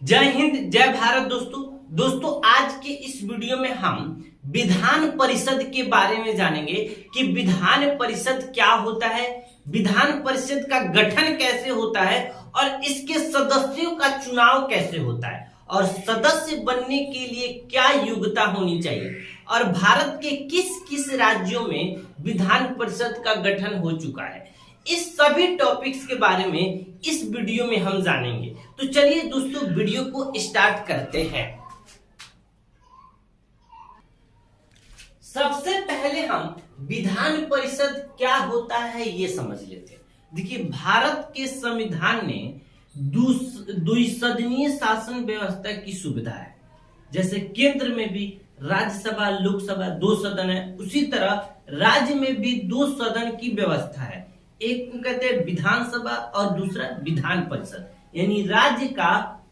जय हिंद जय भारत दोस्तों आज के इस वीडियो में हम विधान परिषद के बारे में जानेंगे कि विधान परिषद क्या होता है, विधान परिषद का गठन कैसे होता है और इसके सदस्यों का चुनाव कैसे होता है और सदस्य बनने के लिए क्या योग्यता होनी चाहिए और भारत के किस किस राज्यों में विधान परिषद का गठन हो चुका है। इस सभी टॉपिक्स के बारे में इस वीडियो में हम जानेंगे। तो चलिए दोस्तों वीडियो को स्टार्ट करते हैं। सबसे पहले हम विधान परिषद क्या होता है ये समझ लेते हैं। देखिए, भारत के संविधान ने द्विसदनीय शासन व्यवस्था की सुविधा है। जैसे केंद्र में भी राज्यसभा लोकसभा दो सदन है, उसी तरह राज्य में भी दो सदन की व्यवस्था है। एक को कहते हैं विधानसभा और दूसरा विधान परिषद, यानी राज्य का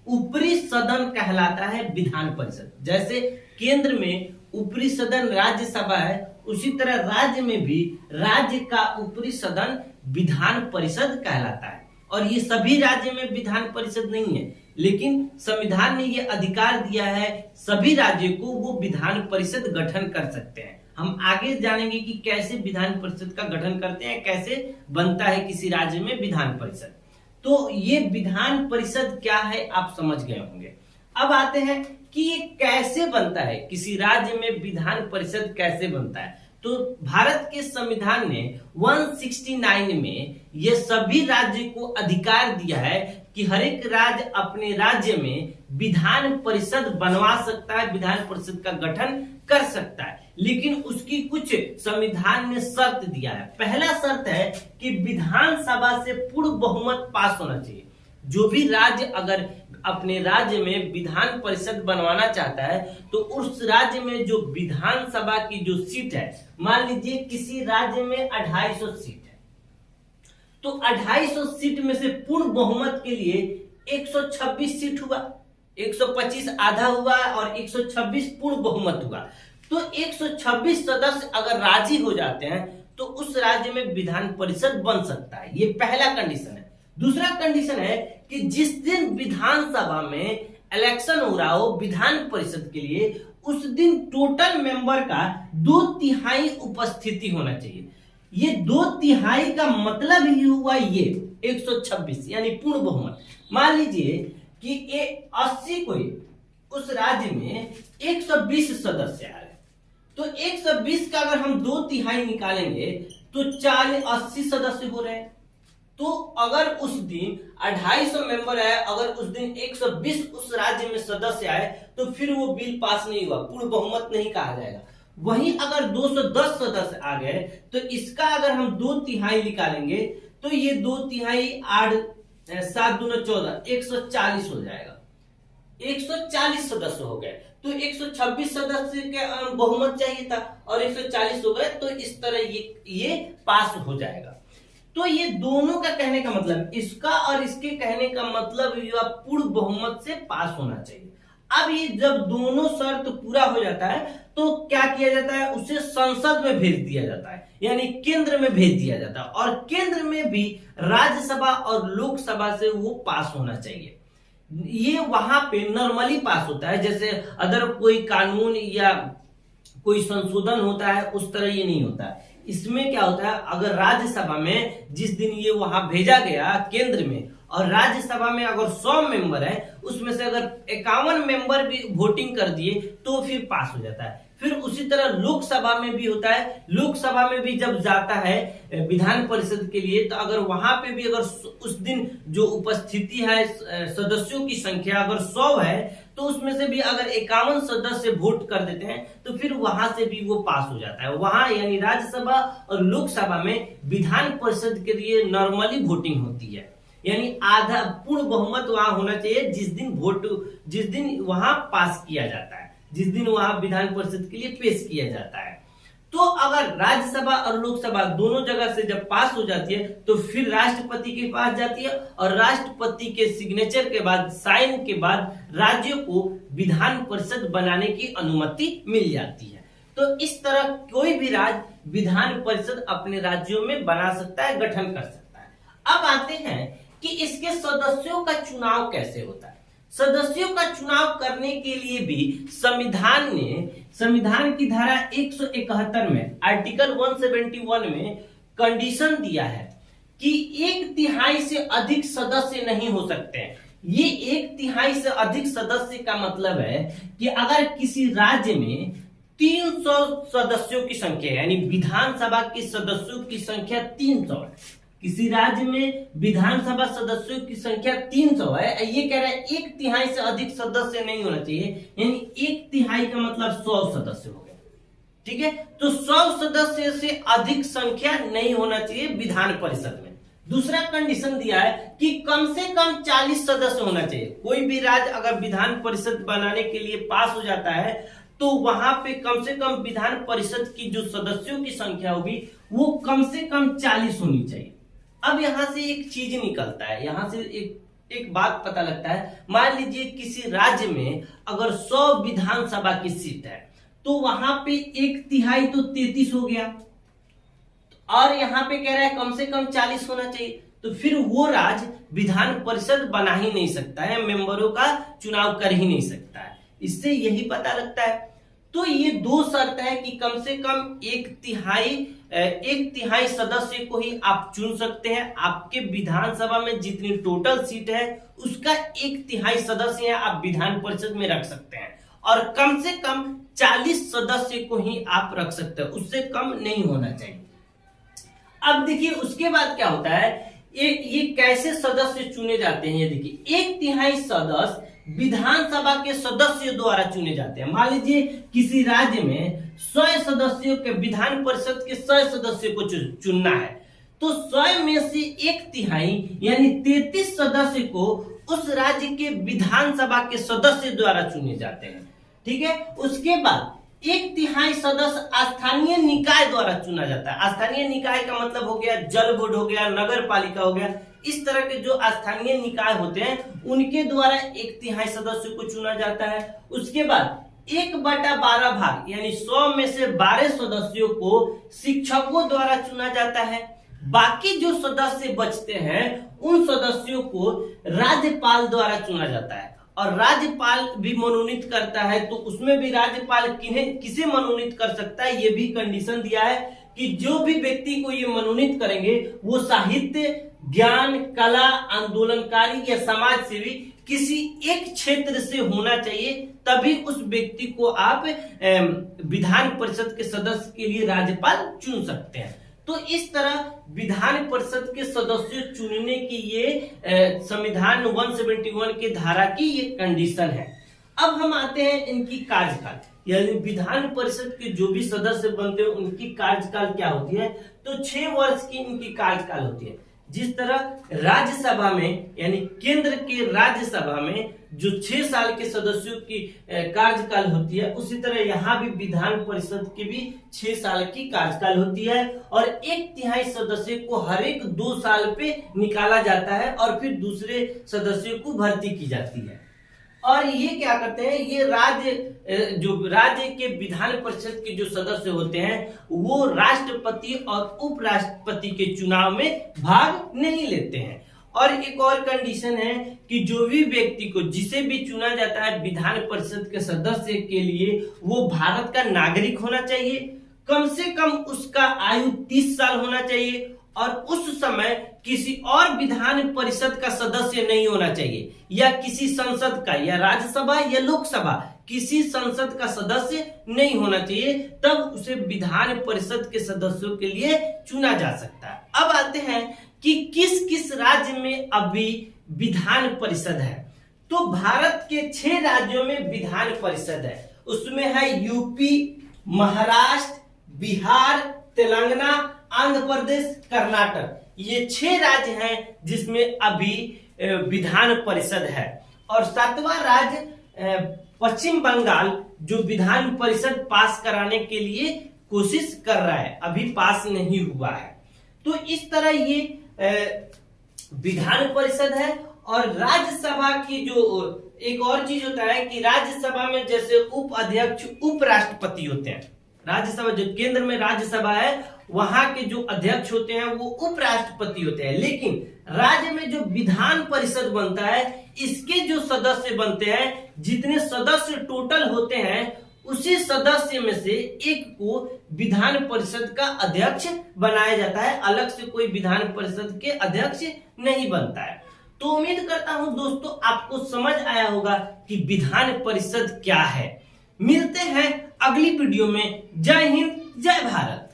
ऊपरी सदन कहलाता है विधान परिषद। जैसे केंद्र में ऊपरी सदन राज्यसभा है, उसी तरह राज्य में भी राज्य का ऊपरी सदन विधान परिषद कहलाता है। और ये सभी राज्य में विधान परिषद नहीं है, लेकिन संविधान ने ये अधिकार दिया है सभी राज्यों को वो विधान परिषद गठन कर सकते हैं। हम आगे जानेंगे कि कैसे विधान परिषद का गठन करते हैं, कैसे बनता है किसी राज्य में विधान परिषद। तो ये विधान परिषद क्या है आप समझ गए होंगे। अब आते हैं कि ये कैसे बनता है, किसी राज्य में विधान परिषद कैसे बनता है। तो भारत के संविधान ने 169 में ये सभी राज्य को अधिकार दिया है कि हर एक राज्य अपने राज्य में विधान परिषद बनवा सकता है, विधान परिषद का गठन कर सकता है। लेकिन उसकी कुछ संविधान ने शर्त दिया है। पहला शर्त है कि विधानसभा से पूर्ण बहुमत पास होना चाहिए। जो भी राज्य अगर अपने राज्य में विधान परिषद बनवाना चाहता है तो उस राज्य में जो विधानसभा की जो सीट है, मान लीजिए किसी राज्य में 250 सीट है, तो 250 सीट में से पूर्ण बहुमत के लिए 126 सीट हुआ, 125 आधा हुआ और 126 पूर्ण बहुमत हुआ। तो 126 सदस्य अगर राजी हो जाते हैं तो उस राज्य में विधान परिषद बन सकता है। ये पहला कंडीशन है। दूसरा कंडीशन है कि जिस दिन विधानसभा में इलेक्शन हो रहा हो विधान परिषद के लिए, उस दिन टोटल मेंबर का 2/3 उपस्थिति होना चाहिए। ये 2/3 का मतलब ही हुआ ये 126 यानी पूर्ण बहुमत। मान लीजिए कि ये 80 कोई उस राज्य में 120 सदस्य आ रहे, तो 120 का अगर हम 2/3 निकालेंगे तो 80 सदस्य हो रहे हैं। तो अगर उस दिन 250 मेंबर है, अगर उस दिन 120 उस राज्य में सदस्य आए तो फिर वो बिल पास नहीं हुआ, पूर्ण बहुमत नहीं कहा जाएगा। वहीं अगर 210 सदस्य आ गए तो इसका अगर हम 2/3 निकालेंगे तो ये 2/3 8 7 दूना 14 140 हो जाएगा। 140 सदस्य हो गए तो 126 सदस्य के बहुमत चाहिए था और 140 हो गए, तो इस तरह ये पास हो जाएगा। तो ये दोनों का कहने का मतलब, इसका और इसके कहने का मतलब पूर्ण बहुमत से पास होना चाहिए। अब ये जब दोनों शर्त पूरा हो जाता है तो क्या किया जाता है, उसे संसद में भेज दिया जाता है, यानी केंद्र में भेज दिया जाता है। और केंद्र में भी राज्यसभा और लोकसभा से वो पास होना चाहिए। ये वहां पे नॉर्मली पास होता है, जैसे अदर कोई कानून या कोई संशोधन होता है उस तरह ये नहीं होता है। इसमें क्या होता है, अगर राज्यसभा में जिस दिन ये वहां भेजा गया केंद्र में और राज्यसभा में अगर 100 मेंबर है, उसमें से अगर 51 मेंबर भी वोटिंग कर दिए तो फिर पास हो जाता है। फिर उसी तरह लोकसभा में भी होता है। लोकसभा में भी जब जाता है विधान परिषद के लिए तो अगर वहां पे भी अगर उस दिन जो उपस्थिति है सदस्यों की संख्या अगर 100 है तो उसमें से भी अगर 51 सदस्य वोट कर देते हैं तो फिर वहां से भी वो पास हो जाता है। वहां यानी राज्यसभा और लोकसभा में विधान परिषद के लिए नॉर्मली वोटिंग होती है, यानी आधा पूर्ण बहुमत वहां होना चाहिए जिस दिन वहां पास किया जाता है, जिस दिन वहां विधान परिषद के लिए पेश किया जाता है। तो अगर राज्यसभा और लोकसभा दोनों जगह से जब पास हो जाती है तो फिर राष्ट्रपति के पास जाती है और राष्ट्रपति के सिग्नेचर के बाद, साइन के बाद राज्यों को विधान परिषद बनाने की अनुमति मिल जाती है। तो इस तरह कोई भी राज्य विधान परिषद अपने राज्यों में बना सकता है, गठन कर सकता है। अब आते हैं कि इसके सदस्यों का चुनाव कैसे होता है। सदस्यों का चुनाव करने के लिए भी संविधान की धारा 171 में आर्टिकल 171 में कंडीशन दिया है कि 1/3 से अधिक सदस्य नहीं हो सकते हैं। ये 1/3 से अधिक सदस्य का मतलब है कि अगर किसी राज्य में 300 सदस्यों की संख्या यानी विधानसभा के सदस्यों की संख्या 300 है, किसी राज्य में विधानसभा सदस्यों की संख्या 300 है, ये कह रहा है 1/3 से अधिक सदस्य नहीं होना चाहिए, यानी 1/3 का मतलब 100 सदस्य हो गए। ठीक है, तो 100 सदस्य से अधिक संख्या नहीं होना चाहिए विधान परिषद में। दूसरा कंडीशन दिया है कि कम से कम 40 सदस्य होना चाहिए। कोई भी राज्य अगर विधान परिषद बनाने के लिए पास हो जाता है तो वहां पे कम से कम विधान परिषद की जो सदस्यों की संख्या होगी वो कम से कम 40 होनी चाहिए। अब यहां से एक चीज निकलता है, यहां से एक बात पता लगता है। मान लीजिए किसी राज्य में अगर 100 विधानसभा की सीट है तो वहां पे 1/3 तो 33 हो गया, और यहाँ पे कह रहा है कम से कम 40 होना चाहिए, तो फिर वो राज्य विधान परिषद बना ही नहीं सकता है, मेंबरों का चुनाव कर ही नहीं सकता है। इससे यही पता लगता है। तो ये दो शर्त है कि कम से कम 1/3 सदस्य को ही आप चुन सकते हैं। आपके विधानसभा में जितनी टोटल सीट है उसका 1/3 सदस्य आप विधान परिषद में रख सकते हैं, और कम से कम 40 सदस्य को ही आप रख सकते हैं, उससे कम नहीं होना चाहिए। अब देखिए उसके बाद क्या होता है, ये कैसे सदस्य चुने जाते हैं। ये देखिए 1/3 सदस्य विधानसभा के सदस्य द्वारा चुने जाते हैं। मान लीजिए किसी राज्य में 100 सदस्यों के विधान परिषद के 100 सदस्यों को चुनना है, तो 100 में से 1/3 यानी 33 सदस्य को उस राज्य के विधानसभा के सदस्य द्वारा चुने जाते हैं। ठीक है, उसके बाद 1/3 सदस्य स्थानीय निकाय द्वारा चुना जाता है। स्थानीय निकाय का मतलब हो गया जल बोर्ड हो गया, नगर पालिका हो गया, इस तरह के जो स्थानीय निकाय होते हैं उनके द्वारा 1/3 सदस्यों को चुना जाता है। उसके बाद 1/12 भाग यानी 100 में से 12 सदस्यों को शिक्षकों द्वारा चुना जाता है। बाकी जो सदस्य बचते हैं उन सदस्यों को राज्यपाल द्वारा चुना जाता है, और राज्यपाल भी मनोनीत करता है। तो उसमें भी राज्यपाल किसे मनोनीत कर सकता है, ये भी कंडीशन दिया है कि जो भी व्यक्ति को ये मनोनीत करेंगे वो साहित्य, ज्ञान, कला, आंदोलनकारी या समाज सेवी किसी एक क्षेत्र से होना चाहिए, तभी उस व्यक्ति को आप विधान परिषद के सदस्य के लिए राज्यपाल चुन सकते हैं। तो इस तरह विधान परिषद के सदस्य चुनने की ये संविधान 171 के धारा की ये कंडीशन है। अब हम आते हैं इनकी कार्यकाल, यानी विधान परिषद के जो भी सदस्य बनते हैं उनकी कार्यकाल क्या होती है। तो 6 वर्ष की इनकी कार्यकाल होती है। जिस तरह राज्यसभा में यानी केंद्र के राज्यसभा में जो 6 साल के सदस्यों की कार्यकाल होती है, उसी तरह यहाँ भी विधान परिषद की भी 6 साल की कार्यकाल होती है, और 1/3 सदस्य को हर एक 2 साल पे निकाला जाता है और फिर दूसरे सदस्यों को भर्ती की जाती है। और ये क्या करते हैं, ये राज्य के विधान परिषद के जो सदस्य होते हैं वो राष्ट्रपति और उपराष्ट्रपति के चुनाव में भाग नहीं लेते हैं। और एक और कंडीशन है कि जो भी व्यक्ति को जिसे भी चुना जाता है विधान परिषद के सदस्य के लिए, वो भारत का नागरिक होना चाहिए, कम से कम उसका आयु 30 साल होना चाहिए, और उस समय किसी और विधान परिषद का सदस्य नहीं होना चाहिए, या किसी संसद का, या राज्यसभा या लोकसभा, किसी संसद का सदस्य नहीं होना चाहिए, तब उसे विधान परिषद के सदस्यों के लिए चुना जा सकता है। अब आते हैं कि किस किस राज्य में अभी विधान परिषद है। तो भारत के 6 राज्यों में विधान परिषद है। उसमें है यूपी, महाराष्ट्र, बिहार, तेलंगाना, आंध्र प्रदेश, कर्नाटक। ये 6 राज्य हैं जिसमें अभी विधान परिषद है। और 7वां राज्य पश्चिम बंगाल जो विधान परिषद पास कराने के लिए कोशिश कर रहा है, अभी पास नहीं हुआ है। तो इस तरह ये विधान परिषद है। और राज्यसभा की जो एक और चीज होता है कि राज्यसभा में जैसे उपाध्यक्ष उपराष्ट्रपति होते हैं, राज्यसभा जो केंद्र में राज्यसभा है वहां के जो अध्यक्ष होते हैं वो उपराष्ट्रपति होते हैं, लेकिन राज्य में जो विधान परिषद बनता है इसके जो सदस्य बनते हैं, जितने सदस्य टोटल होते हैं उसी सदस्य में से एक को विधान परिषद का अध्यक्ष बनाया जाता है, अलग से कोई विधान परिषद के अध्यक्ष नहीं बनता है। तो उम्मीद करता हूं दोस्तों आपको समझ आया होगा कि विधान परिषद क्या है। मिलते हैं अगली वीडियो में। जय हिंद, जय भारत।